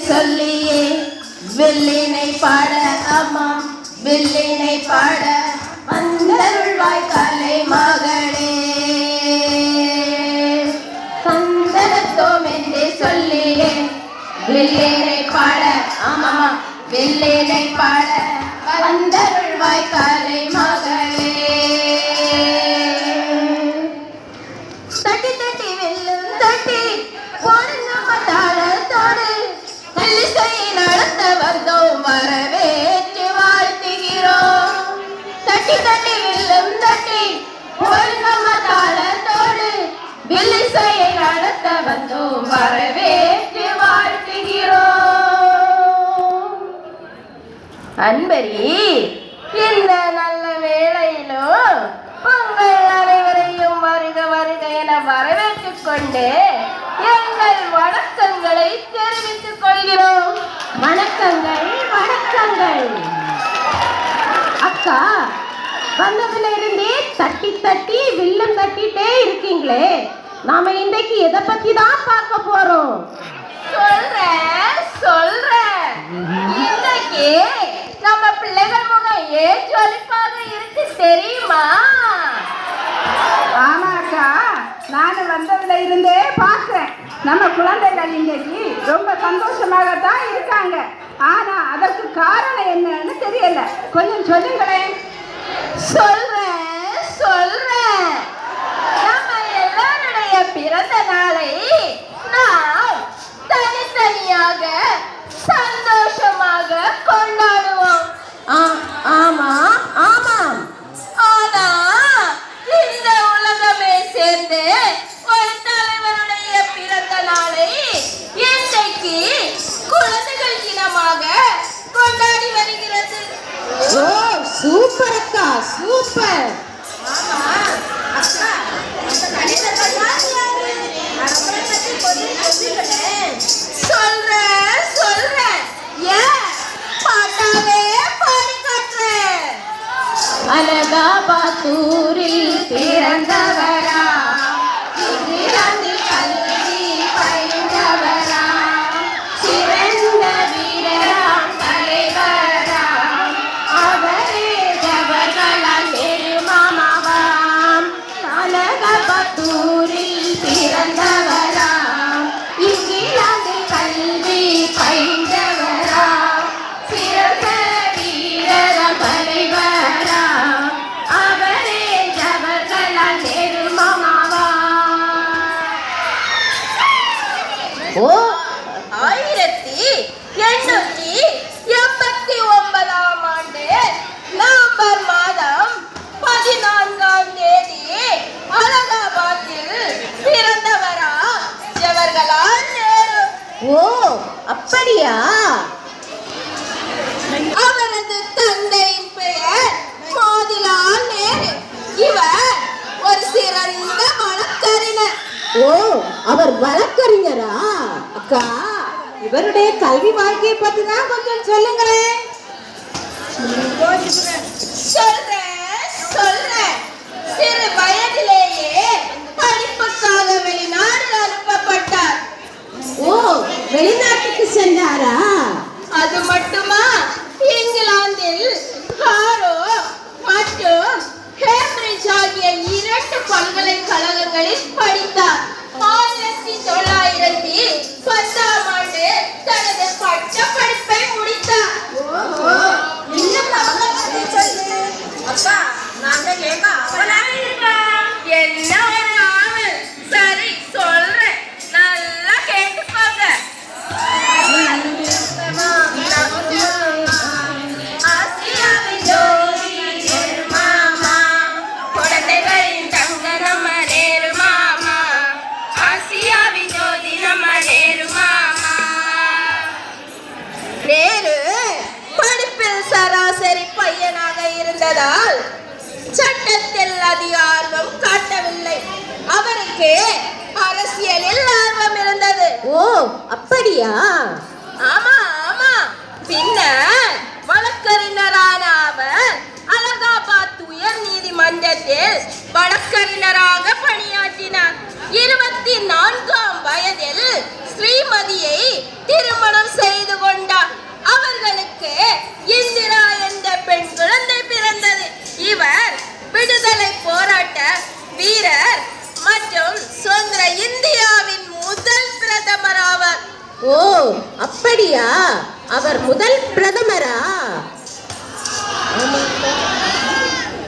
சொல்லியே வில்லினை பாட அம்மா வில்லினை பாட வந்தருள்வாய் கலை மகளே சந்தனத்தோம் என்றே சொல்லியே வில்லினை பாட அம்மா வில்லினை பாட வந்தருள்வாய் கலை மகளே தட்டி தட்டி வெல்லும் தட்டி போடுங்க தாளத்தோடு நல்லிசை நடத்த வந்தோம் வரவேற்று வாழ்த்துகிறோம் தட்டி தட்டி வெல்லும் தட்டி போடுங்க தாளத்தோடு நல்லிசையை நடத்த வந்தோம் வரவேற்று வாழ்த்துகிறோம் அன்பரி இந்த நல்ல வேளையிலும் உங்கள் அனைவரையும் வருக வருக என வரவேற்றுக் கொண்டு எங்கள் வணக்கங்களை தெரிவித்துக் கொள்கிறோம். வணக்கங்கள் வணக்கங்கள். அக்கா வந்ததுல இருந்தே தட்டி தட்டி வில்லம் தட்டிட்டே இருக்கீங்களே, நாம இன்றைக்கு எதை பத்தி தான் பார்க்க போறோம்? சொல்றேன் இன்றைக்கு நம்ம பிள்ளைகள் முகம் ஏன் ஜொலிப்பாக இருக்கு தெரியுமா? ஆமாக்கா, நான் வந்ததுல இருந்தே பார்க்கிறேன். நம்ம குழந்தைகள் இன்னைக்கு ரொம்ப சந்தோஷமாகத்தான் இருக்காங்க. ஆனா அதற்கு காரணம் என்னன்னு தெரியல, கொஞ்சம் சொல்லுங்களேன். சொல்றேன் நம்ம எல்லாருடைய பிறந்த நாளை நாம் தனித்தனியாக சந்தோஷமாக கொண்டாடுவோம். ஆமா ஆமாம். ஆனா இந்த உலகமே சேர்ந்து ஒரு தலைவருடைய பிறந்த நாளை இன்றைக்கு குழந்தைகள் தினமாக கொண்டாடி வருகிறது. ஓ சூப்பர் அக்கா, சூப்பர். சொல்றேன் ஏன் பாட்டாவே பாடி காட்டுறேன். அலகாபாத்தூரில் பிறந்தவரா, இங்கிலாந்தில் கல்வி பயின்றவரா, சிறந்த வீரராம் தலைவராம், அவரே ஜவஹர்லால் நேரு மாமாவாம். அலகாபாத்தூரில் பிறந்தவராம், இங்கிலாந்தில் கல்வி பயின்றவராம், சிறந்த வீரராம் தலைவராம், அவரே ஜவஹர்லால் நேரு மாமாவாம். ஓ 1889 ஆண்டு நவம்பர் மாதம் 14ஆம் தேதி அலகாபாத்தில் பிறந்தவரா ஜவஹர்லால் நேரு. ஓ அப்படியா? அவரது தந்தையின் பெயர் மோதிலால் நேரு. இவர் ஒரு சிறந்த வழக்கறிஞர். ஓ அவர் வழக்கறிஞரா? அக்கா, இவருடைய கல்வி வாழ்க்கையை பத்தி தான் கொஞ்சம் சொல்லுங்களேன். சொல்றேன். சிறு வயதிலேயே படிப்புக்காக வெளிநாடு அனுப்பப்பட்டார். ஓ வெளிநாட்டுக்கு சென்றாரா? அது மட்டுமா, இங்கிலாந்தில் ஹாரோ மற்றும் கேம்பிரிட்ஜ் ஆகிய 2 பல்கலைக்கழகங்களில் படித்தார். 1910ஆம் ஆண்டு தனது பட்ட படிப்பை முடித்தார். அப்பா நாங்க கேட்க என்ன ஒரு ஆவல். சரி சொல்றேன், நல்லா கேட்டுப்பாங்க. ஆசியாவின் ஜோதி நேரு மாமா, குழந்தைகளின் தங்க நம்ம நேரு மாமா, ஆசியாவின் ஜோதி நம்ம நேரு மாமா. நேரு படிப்பில் சராசரி பையனாக இருந்ததால் சட்டத்தில் அதிக ஆர்வம் காட்டவில்லை. அவருக்கு அரசியலில் ஆர்வம் இருந்தது. ஓ அப்படியா? ஆமா. பின்னர் வழக்கறிஞரான அவர் அலகாபாத் உயர் நீதிமன்றத்தில் வழக்கறிஞராக பணியாற்றினார். 24ஆம் வயதில் ஸ்ரீமதியை திருமணம் செய்து ஓ அப்படியா? அவர் முதல் பிரதமரா? ஆமாக்கா.